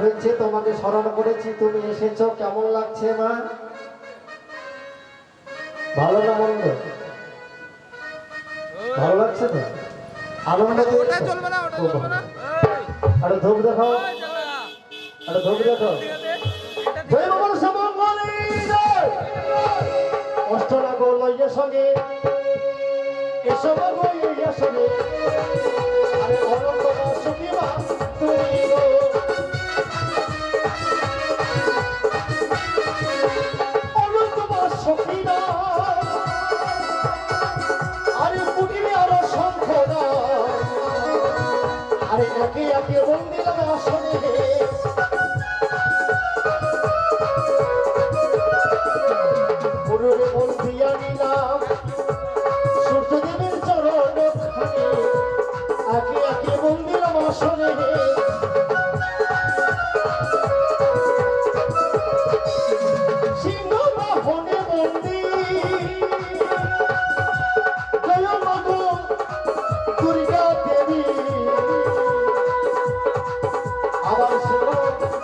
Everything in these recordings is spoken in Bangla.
হয়েছে তোমাকে স্মরণ করেছি, তুমি এসেছো, কেমন লাগছে মা? ভালো না মন্দ? ভালো লাগছে তো? আনন্দ আরে ধূপ দেখো, আরে ধূপ দেখো। অষ্টনাগ লইয়া সঙ্গে এসব লইয়া সঙ্গে আরে অনন্ত সুখী মা তুমি গো। আরে একে একে বন্দিলাম আসনে পুরুরে বন্দিয়া নিলাম সূর্যদেবের চরণ খানে একে একে বন্দিলাম আসনে সিংহ বাহনে বন্দি জয় মাগো দুর্গা দেবী আবার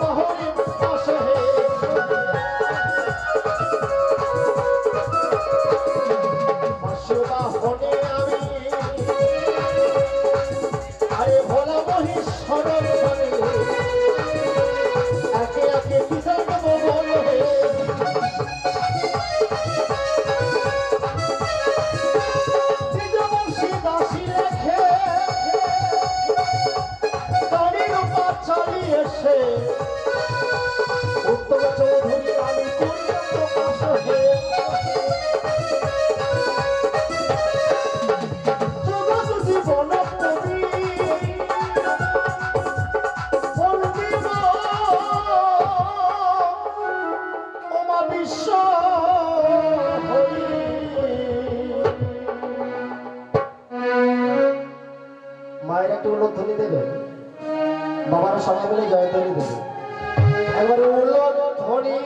বাহনে পাশে বাহনে আমি আরে ভোলা মহেশ্বর একে একে কিসার দেবো বলো বংশী দাসী রেখে গাড়ির পা চালিয়ে এসে উত্তম চৌধুরী আমি করিয়া প্রকাশ হে জগৎ জীবন কবি বন্দিব ওমা বিশ্ব হরি। মায়ের একটা উল্লোধ্বনি দেবে, বাবারা সবাই মিলে জয়ধ্বনি দেবে। একবার উল্লোধ্বনি